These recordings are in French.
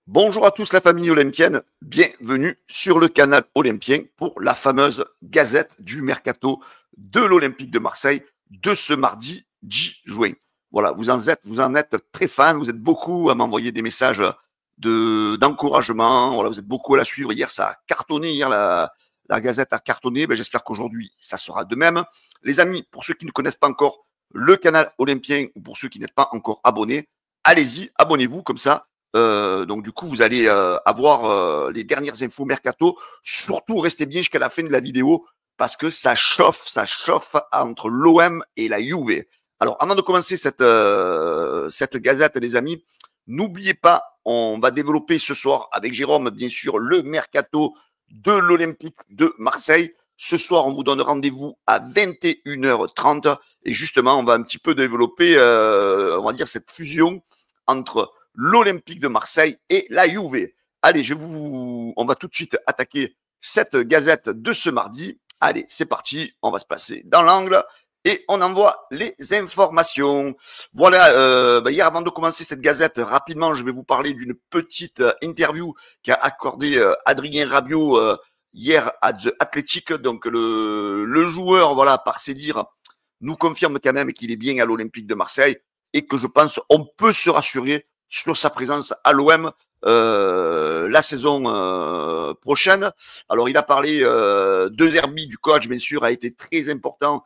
Bonjour à tous la famille olympienne, bienvenue sur le canal olympien pour la fameuse gazette du mercato de l'Olympique de Marseille de ce mardi 10 juin. Voilà, vous en êtes très fans, vous êtes beaucoup à m'envoyer des messages d'encouragement, voilà, vous êtes beaucoup à la suivre. Hier, ça a cartonné, hier la gazette a cartonné, ben, j'espère qu'aujourd'hui, ça sera de même. Les amis, pour ceux qui ne connaissent pas encore le canal olympien ou pour ceux qui n'êtes pas encore abonnés, allez-y, abonnez-vous comme ça. Donc du coup, vous allez avoir les dernières infos mercato. Surtout, restez bien jusqu'à la fin de la vidéo parce que ça chauffe entre l'OM et la Juve. Alors, avant de commencer cette gazette, les amis, n'oubliez pas, on va développer ce soir avec Jérôme, bien sûr, le mercato de l'Olympique de Marseille. Ce soir, on vous donne rendez-vous à 21h30 et justement, on va un petit peu développer, on va dire, cette fusion entre l'Olympique de Marseille et la Juve. Allez, on va tout de suite attaquer cette gazette de ce mardi. Allez, c'est parti, on va se placer dans l'angle et on envoie les informations. Voilà, hier avant de commencer cette gazette, rapidement, je vais vous parler d'une petite interview qu'a accordé Adrien Rabiot hier à The Athletic. Donc le joueur, voilà, par ses dires, nous confirme quand même qu'il est bien à l'Olympique de Marseille et que je pense on peut se rassurer sur sa présence à l'OM la saison prochaine. Alors, il a parlé de Zerbi, du coach, bien sûr, a été très important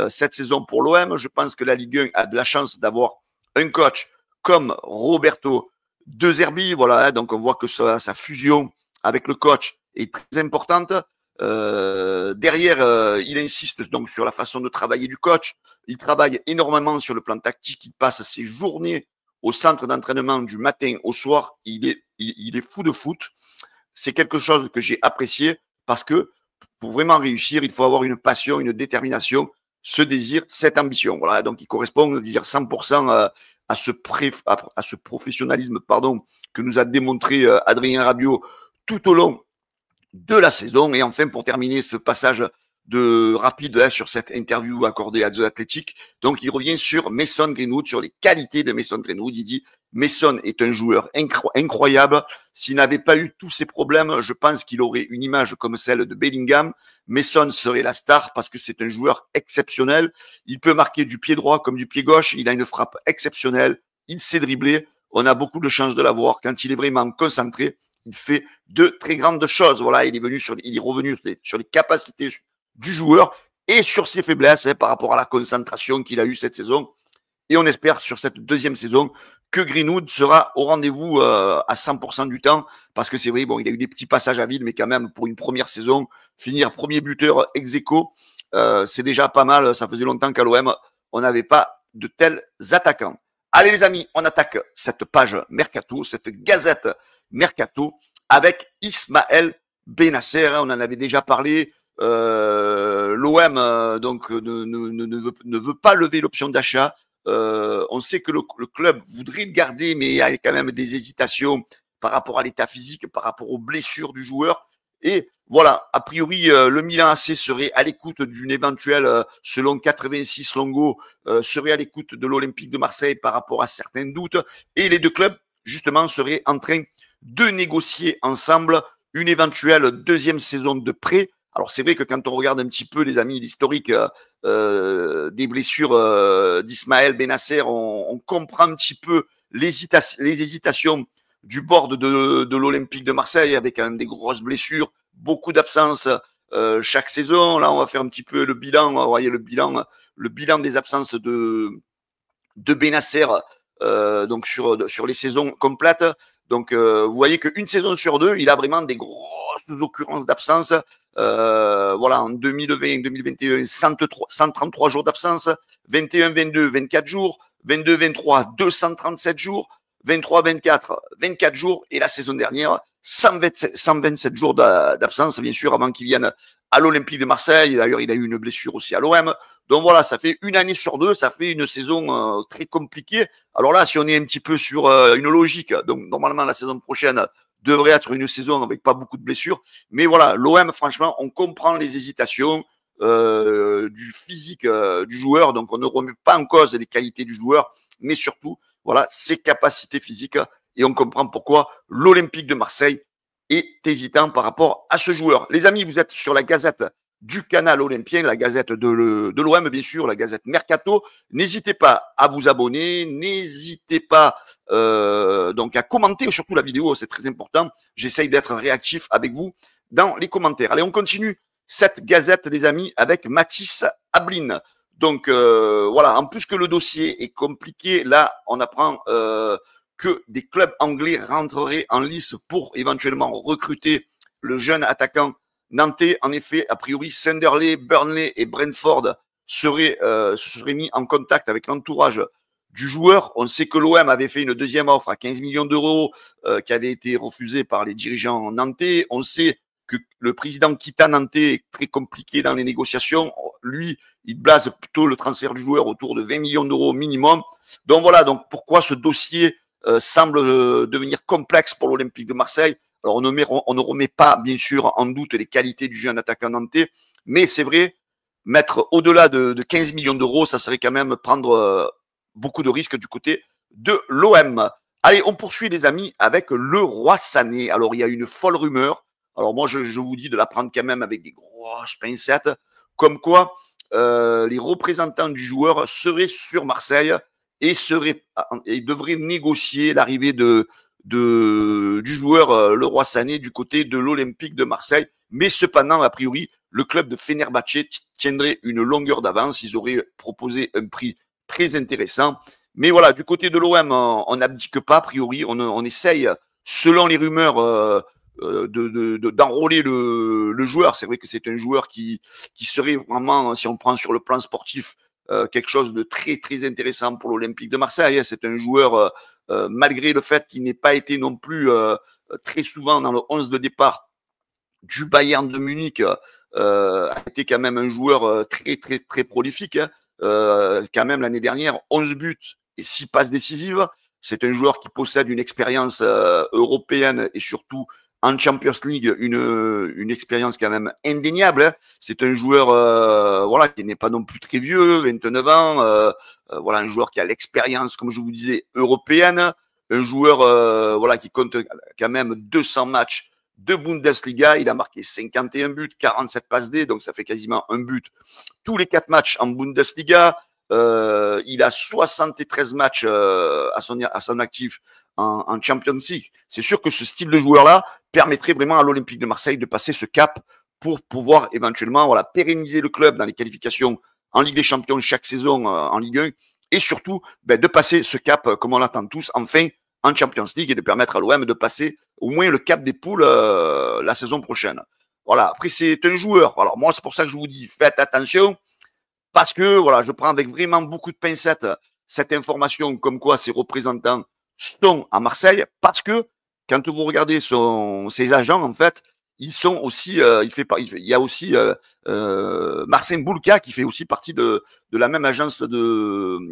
cette saison pour l'OM. Je pense que la Ligue 1 a de la chance d'avoir un coach comme Roberto De Zerbi. Voilà, donc on voit que sa fusion avec le coach est très importante. Derrière, il insiste donc sur la façon de travailler du coach. Il travaille énormément sur le plan tactique. Il passe ses journées au centre d'entraînement du matin au soir. Il est fou de foot. C'est quelque chose que j'ai apprécié parce que pour vraiment réussir, il faut avoir une passion, une détermination, ce désir, cette ambition. Voilà, donc il correspond, dire 100% à ce professionnalisme, que nous a démontré Adrien Rabiot tout au long de la saison. Et enfin, pour terminer ce passage rapide sur cette interview accordée à The Athletic, donc il revient sur Mason Greenwood, sur les qualités de Mason Greenwood. Il dit Mason est un joueur incroyable. S'il n'avait pas eu tous ces problèmes, je pense qu'il aurait une image comme celle de Bellingham. Mason serait la star parce que c'est un joueur exceptionnel. Il peut marquer du pied droit comme du pied gauche. Il a une frappe exceptionnelle. Il sait dribbler. On a beaucoup de chance de l'avoir. Quand il est vraiment concentré, il fait de très grandes choses. Voilà, il est revenu sur les capacités du joueur et sur ses faiblesses par rapport à la concentration qu'il a eue cette saison. Et on espère sur cette deuxième saison que Greenwood sera au rendez-vous à 100% du temps, parce que c'est vrai, bon, il a eu des petits passages à vide, mais quand même, pour une première saison, finir premier buteur ex aequo, c'est déjà pas mal. Ça faisait longtemps qu'à l'OM, on n'avait pas de tels attaquants. Allez les amis, on attaque cette page Mercato, cette gazette Mercato, avec Ismaël Benasser. On en avait déjà parlé. L'OM donc ne veut pas lever l'option d'achat. On sait que le club voudrait le garder, mais il y a quand même des hésitations par rapport à l'état physique, par rapport aux blessures du joueur. Et voilà, a priori, le Milan AC serait à l'écoute d'une éventuelle, selon 86 Longo, serait à l'écoute de l'Olympique de Marseille par rapport à certains doutes. Et les deux clubs, justement, seraient en train de négocier ensemble une éventuelle deuxième saison de prêt. Alors c'est vrai que quand on regarde un petit peu, les amis, l'historique des blessures d'Ismaël Benasser, on comprend un petit peu les hésitations du board de l'Olympique de Marseille, avec quand même des grosses blessures, beaucoup d'absences chaque saison. Là, on va faire un petit peu le bilan. Vous voyez le bilan des absences de Benasser donc sur les saisons complètes. Donc, vous voyez qu'une saison sur deux, il a vraiment des grosses occurrences d'absence. Voilà, en 2020-2021, 133 jours d'absence, 21-22, 24 jours, 22-23, 237 jours, 23-24, 24 jours, et la saison dernière, 127 jours d'absence, bien sûr, avant qu'il vienne à l'Olympique de Marseille. D'ailleurs, il a eu une blessure aussi à l'OM. Donc voilà, ça fait une année sur deux, ça fait une saison très compliquée. Alors là, si on est un petit peu sur une logique, donc normalement la saison prochaine devrait être une saison avec pas beaucoup de blessures. Mais voilà, l'OM, franchement, on comprend les hésitations du physique du joueur. Donc on ne remet pas en cause les qualités du joueur, mais surtout, voilà, ses capacités physiques. et on comprend pourquoi l'Olympique de Marseille est hésitant par rapport à ce joueur. Les amis, vous êtes sur la Gazette du Canal Olympien, la Gazette de l'OM, bien sûr, la Gazette Mercato. N'hésitez pas à vous abonner, n'hésitez pas donc à commenter surtout la vidéo, c'est très important. J'essaye d'être réactif avec vous dans les commentaires. Allez, on continue cette Gazette, les amis, avec Mathis Ablin. Donc voilà, en plus que le dossier est compliqué, là, on apprend que des clubs anglais rentreraient en lice pour éventuellement recruter le jeune attaquant nantais. En effet, a priori, Sunderland, Burnley et Brentford se seraient mis en contact avec l'entourage du joueur. On sait que l'OM avait fait une deuxième offre à 15 millions d'euros qui avait été refusée par les dirigeants nantais. On sait que le président Kita nantais est très compliqué dans les négociations. Lui, il blase plutôt le transfert du joueur autour de 20 millions d'euros minimum. Donc voilà, donc pourquoi ce dossier semble devenir complexe pour l'Olympique de Marseille. Alors on ne remet pas bien sûr en doute les qualités du jeune attaquant nantais, mais c'est vrai, mettre au-delà de 15 millions d'euros, ça serait quand même prendre beaucoup de risques du côté de l'OM. Allez, on poursuit les amis avec le Roi Sané. Alors il y a une folle rumeur, alors moi je vous dis de la prendre quand même avec des grosses pincettes, comme quoi les représentants du joueur seraient sur Marseille et devrait négocier l'arrivée du joueur, le Roi Sané, du côté de l'Olympique de Marseille. Mais cependant, a priori, le club de Fenerbahçe tiendrait une longueur d'avance. Ils auraient proposé un prix très intéressant. Mais voilà, du côté de l'OM, on n'abdique pas, a priori. On essaye, selon les rumeurs, d'enrôler le joueur. C'est vrai que c'est un joueur qui serait vraiment, si on prend sur le plan sportif, quelque chose de très très intéressant pour l'Olympique de Marseille. C'est un joueur, malgré le fait qu'il n'ait pas été non plus très souvent dans le 11 de départ du Bayern de Munich, a été quand même un joueur très très très prolifique. Quand même l'année dernière, 11 buts et 6 passes décisives. C'est un joueur qui possède une expérience européenne et surtout en Champions League, une expérience quand même indéniable. Hein. C'est un joueur voilà, qui n'est pas non plus très vieux, 29 ans. Voilà, un joueur qui a l'expérience, comme je vous disais, européenne. Un joueur voilà, qui compte quand même 200 matchs de Bundesliga. Il a marqué 51 buts, 47 passes D, donc ça fait quasiment un but tous les 4 matchs en Bundesliga. Il a 73 matchs à son actif en Champions League. C'est sûr que ce style de joueur-là permettrait vraiment à l'Olympique de Marseille de passer ce cap pour pouvoir éventuellement voilà, pérenniser le club dans les qualifications en Ligue des Champions chaque saison en Ligue 1 et surtout de passer ce cap, comme on l'attend tous, enfin en Champions League et de permettre à l'OM de passer au moins le cap des poules la saison prochaine. Voilà, après c'est un joueur. Alors moi, c'est pour ça que je vous dis, faites attention parce que voilà, je prends avec vraiment beaucoup de pincettes cette information comme quoi ses représentants sont à Marseille parce que quand vous regardez ses agents, en fait, ils sont aussi, il y a aussi Marcin Bulka qui fait aussi partie de la même agence que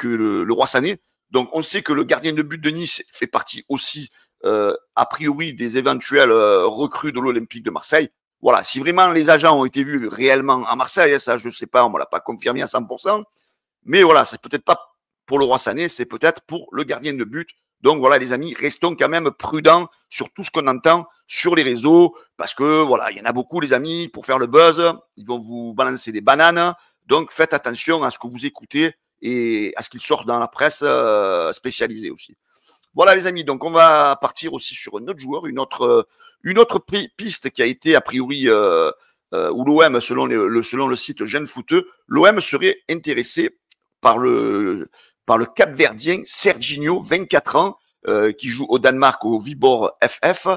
le Roi Sané. Donc, on sait que le gardien de but de Nice fait partie aussi, a priori, des éventuels recrues de l'Olympique de Marseille. Voilà, si vraiment les agents ont été vus réellement à Marseille, ça, je ne sais pas, on ne me l'a pas confirmé à 100%. Mais voilà, c'est peut-être pas pour le Roi Sané, c'est peut-être pour le gardien de but. Donc voilà, les amis, restons quand même prudents sur tout ce qu'on entend sur les réseaux, parce que voilà, il y en a beaucoup, les amis, pour faire le buzz, ils vont vous balancer des bananes. Donc faites attention à ce que vous écoutez et à ce qu'il sort dans la presse spécialisée aussi. Voilà, les amis, donc on va partir aussi sur un autre joueur, une autre piste qui a été a priori où l'OM, selon le site Jeune Footeux, l'OM serait intéressé par le Cap-Verdien Serginho, 24 ans, qui joue au Danemark au Viborg FF,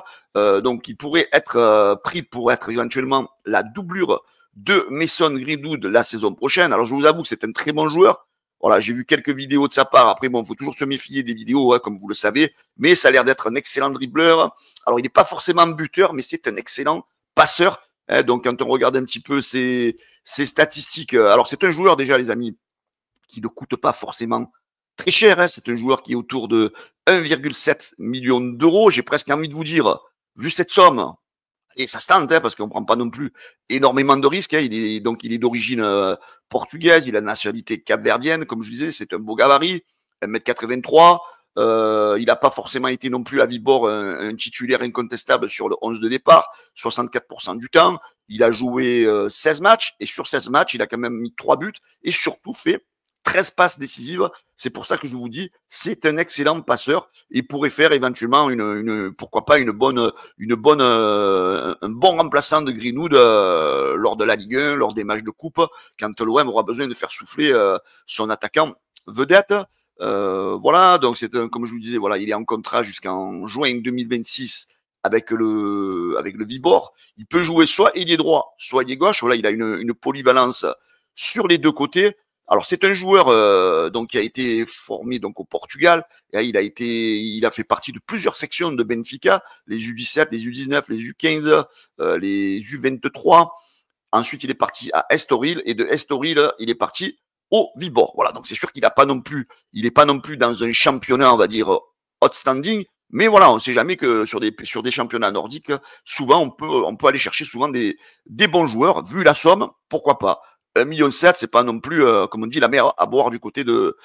donc qui pourrait être pris pour être éventuellement la doublure de Mason Greenwood la saison prochaine. Alors je vous avoue que c'est un très bon joueur. Voilà, j'ai vu quelques vidéos de sa part. Après, bon, il faut toujours se méfier des vidéos, hein, comme vous le savez. Mais ça a l'air d'être un excellent dribbleur. Alors, il n'est pas forcément buteur, mais c'est un excellent passeur. Hein, donc, quand on regarde un petit peu ses statistiques, alors c'est un joueur déjà, les amis, qui ne coûte pas forcément très cher. Hein, c'est un joueur qui est autour de 1,7 million d'euros. J'ai presque envie de vous dire, vu cette somme, et ça se tente, hein, parce qu'on ne prend pas non plus énormément de risques. Hein. Il est d'origine portugaise, il a la nationalité capverdienne, comme je disais, c'est un beau gabarit, 1m83. Il n'a pas forcément été non plus à Vibor un titulaire incontestable sur le 11 de départ, 64% du temps. Il a joué 16 matchs et sur 16 matchs, il a quand même mis 3 buts et surtout fait 13 passes décisives. C'est pour ça que je vous dis, c'est un excellent passeur et pourrait faire éventuellement pourquoi pas un bon remplaçant de Greenwood lors de la Ligue 1, lors des matchs de coupe, quand l'OM aura besoin de faire souffler son attaquant vedette. Voilà, donc comme je vous disais, voilà, il est en contrat jusqu'en juin 2026 avec le Vibor. Il peut jouer soit ailier droit, soit ailier gauche. Voilà, il a une polyvalence sur les deux côtés. Alors c'est un joueur donc qui a été formé donc au Portugal. Et il a fait partie de plusieurs sections de Benfica, les U17, les U19, les U15, les U23. Ensuite, il est parti à Estoril et de Estoril, il est parti au Vibor. Voilà, donc c'est sûr qu'il n'est pas non plus dans un championnat, on va dire, outstanding. Mais voilà, on ne sait jamais que sur des championnats nordiques, souvent on peut aller chercher souvent des bons joueurs. Vu la somme, pourquoi pas. 1,7 million, c'est pas non plus, comme on dit, la mer à boire du côté de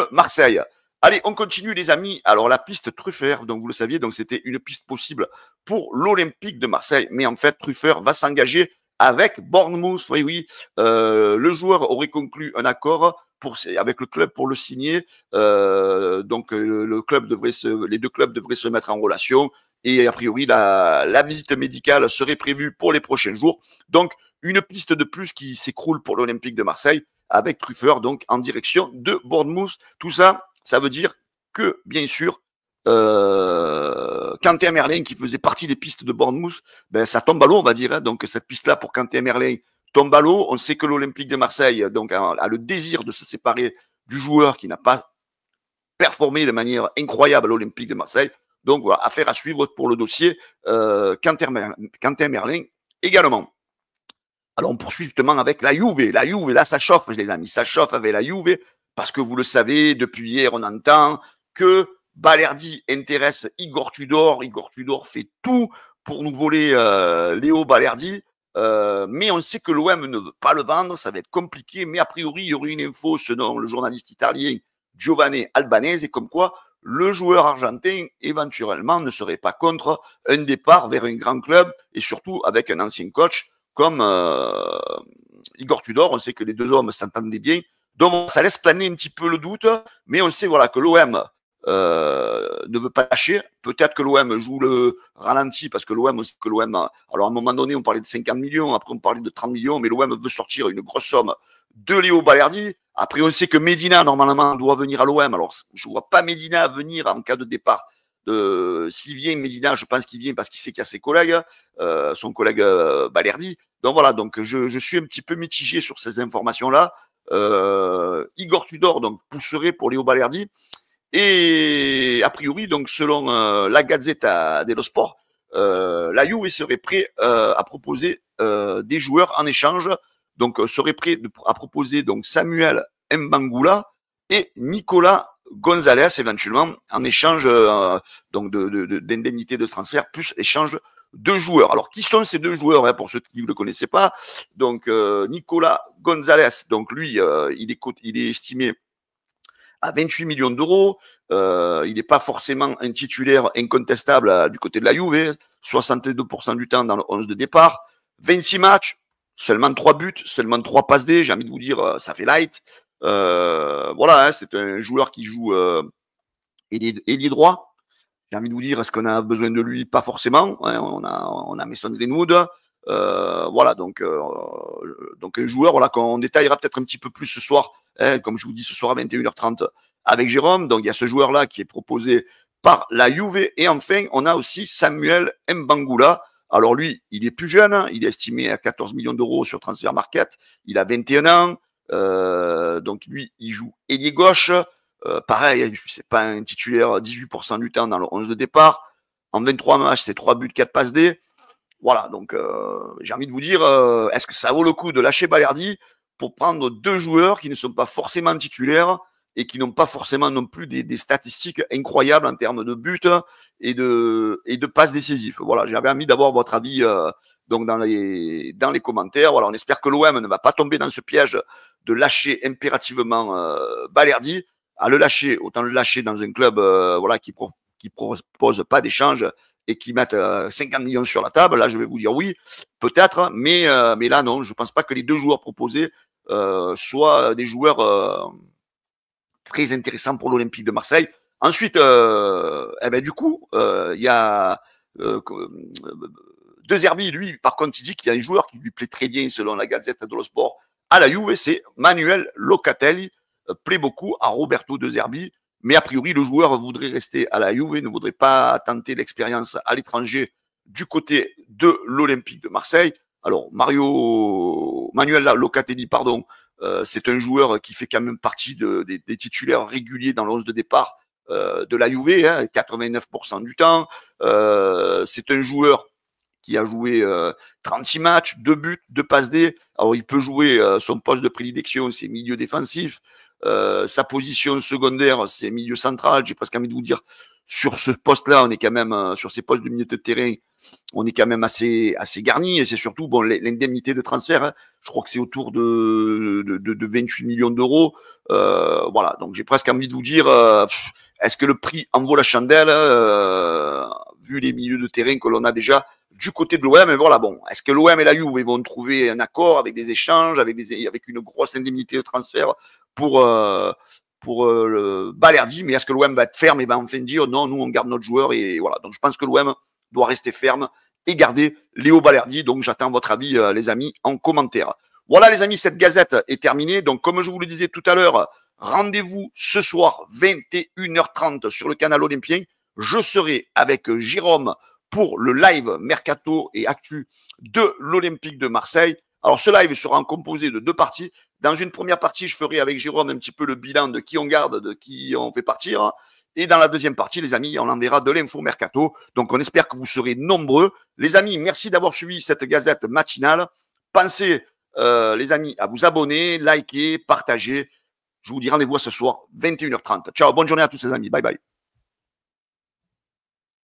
Marseille. Allez, on continue les amis. Alors la piste Truffert, donc vous le saviez, donc c'était une piste possible pour l'Olympique de Marseille. Mais en fait, Truffert va s'engager avec Bournemouth. Oui. Le joueur aurait conclu un accord avec le club pour le signer. Donc les deux clubs devraient se mettre en relation. Et a priori, la visite médicale serait prévue pour les prochains jours. Donc, une piste de plus qui s'écroule pour l'Olympique de Marseille avec Truffert, donc en direction de Bournemouth. Tout ça, ça veut dire que, bien sûr, Quentin Merlin, qui faisait partie des pistes de Bournemouth, ben, ça tombe à l'eau, on va dire. Hein. Donc, cette piste-là pour Quentin Merlin tombe à l'eau. On sait que l'Olympique de Marseille donc, a le désir de se séparer du joueur qui n'a pas performé de manière incroyable à l'Olympique de Marseille. Donc, voilà, affaire à suivre pour le dossier Quentin Merlin également. Alors, on poursuit justement avec la Juve. La Juve, là, ça chauffe, les amis. Ça chauffe avec la Juve parce que vous le savez, depuis hier, on entend que Balerdi intéresse Igor Tudor. Igor Tudor fait tout pour nous voler Léo Balerdi. Mais on sait que l'OM ne veut pas le vendre. Ça va être compliqué. Mais a priori, il y aurait une info selon le journaliste italien Giovanni Albanese, comme quoi le joueur argentin, éventuellement, ne serait pas contre un départ vers un grand club et surtout avec un ancien coach comme Igor Tudor. On sait que les deux hommes s'entendaient bien. Donc, ça laisse planer un petit peu le doute, mais on sait voilà, que l'OM ne veut pas lâcher. Peut-être que l'OM joue le ralenti, parce que l'OM, alors à un moment donné, on parlait de 50 millions, après on parlait de 30 millions, mais l'OM veut sortir une grosse somme de Léo Balerdi. Après, on sait que Medina, normalement, doit venir à l'OM. Alors, je ne vois pas Medina venir en cas de départ. S'il vient, Medina, je pense qu'il vient parce qu'il sait qu'il y a ses collègues, son collègue Balerdi. Donc voilà, donc je suis un petit peu mitigé sur ces informations-là. Igor Tudor donc pousserait pour Léo Balerdi. Et a priori, donc selon la Gazzetta dello Sport, la Juve serait prêt à proposer des joueurs en échange. Donc serait prêt à proposer donc Samuel Mbangula et Nicolas Gonzalez éventuellement en échange donc d'indemnité de transfert plus échange de joueurs. Alors qui sont ces deux joueurs hein, pour ceux qui ne le connaissaient pas? Donc Nicolas Gonzalez, donc lui il est estimé à 28 millions d'euros. Il n'est pas forcément un titulaire incontestable du côté de la Juve. 62% du temps dans le 11 de départ. 26 matchs, seulement 3 buts, seulement 3 passes D. J'ai envie de vous dire, ça fait light. Voilà, hein, c'est un joueur qui joue ailier droit. J'ai envie de vous dire, est-ce qu'on a besoin de lui? Pas forcément. Hein, on a Mason Greenwood. Voilà, donc un joueur voilà, qu'on détaillera peut-être un petit peu plus ce soir. Hein, comme je vous dis, ce soir à 21h30 avec Jérôme. Donc, il y a ce joueur-là qui est proposé par la Juve. Et enfin, on a aussi Samuel Mbangula. Alors, lui, il est plus jeune. Hein, il est estimé à 14 millions d'euros sur Transfer Market. Il a 21 ans. Donc, lui, il joue ailier gauche. Pareil, c'est pas un titulaire 18% du temps dans le 11 de départ. En 23 matchs, c'est 3 buts, 4 passes D. Voilà, donc j'ai envie de vous dire, est-ce que ça vaut le coup de lâcher Balerdi pour prendre deux joueurs qui ne sont pas forcément titulaires et qui n'ont pas forcément non plus des statistiques incroyables en termes de buts et de passes décisives. Voilà, j'avais envie d'avoir votre avis donc dans les commentaires. Voilà, on espère que l'OM ne va pas tomber dans ce piège de lâcher impérativement Balerdi. à le lâcher, autant le lâcher dans un club voilà, qui propose pas d'échange et qui mettent 50 millions sur la table. Là, je vais vous dire oui, peut-être, mais là, non, je ne pense pas que les deux joueurs proposés soient des joueurs très intéressants pour l'Olympique de Marseille. Ensuite, du coup, il y a De Zerbi, lui, par contre, il dit qu'il y a un joueur qui lui plaît très bien, selon la Gazette dello Sport, à la Juve, c'est Manuel Locatelli, plaît beaucoup à Roberto De Zerbi, mais a priori, le joueur voudrait rester à la Juve, ne voudrait pas tenter l'expérience à l'étranger du côté de l'Olympique de Marseille. Alors, Manuel Locatelli, pardon, c'est un joueur qui fait quand même partie des titulaires réguliers dans l'11 de départ de la Juve, hein, 89% du temps. C'est un joueur qui a joué 36 matchs, 2 buts, 2 passes D. Alors, il peut jouer son poste de prédilection, c'est milieu défensif. Sa position secondaire, c'est milieu central. J'ai presque envie de vous dire, sur ce poste-là, on est quand même, sur ces postes de milieu de terrain, on est quand même assez garni. Et c'est surtout, bon, l'indemnité de transfert, hein, je crois que c'est autour de 28 millions d'euros. Voilà, donc j'ai presque envie de vous dire, est-ce que le prix en vaut la chandelle, vu les milieux de terrain que l'on a déjà du côté de l'OM? Et voilà, bon, est-ce que l'OM et la Juve vont trouver un accord avec des échanges, avec une grosse indemnité de transfert pour Balerdi? Mais est-ce que l'OM va être ferme et va enfin dire non, nous on garde notre joueur? Et voilà, donc je pense que l'OM doit rester ferme et garder Léo Balerdi. Donc j'attends votre avis, les amis, en commentaire. Voilà, les amis, cette gazette est terminée. Donc, comme je vous le disais tout à l'heure, rendez-vous ce soir, 21h30 sur le canal Olympien. Je serai avec Jérôme pour le live Mercato et Actu de l'Olympique de Marseille. Alors, ce live sera composé de 2 parties. Dans une première partie, je ferai avec Jérôme un petit peu le bilan de qui on garde, de qui on fait partir. Et dans la deuxième partie, les amis, on enverra de l'info Mercato. Donc, on espère que vous serez nombreux. Les amis, merci d'avoir suivi cette gazette matinale. Pensez, les amis, à vous abonner, liker, partager. Je vous dis rendez-vous à ce soir, 21h30. Ciao, bonne journée à tous les amis. Bye bye.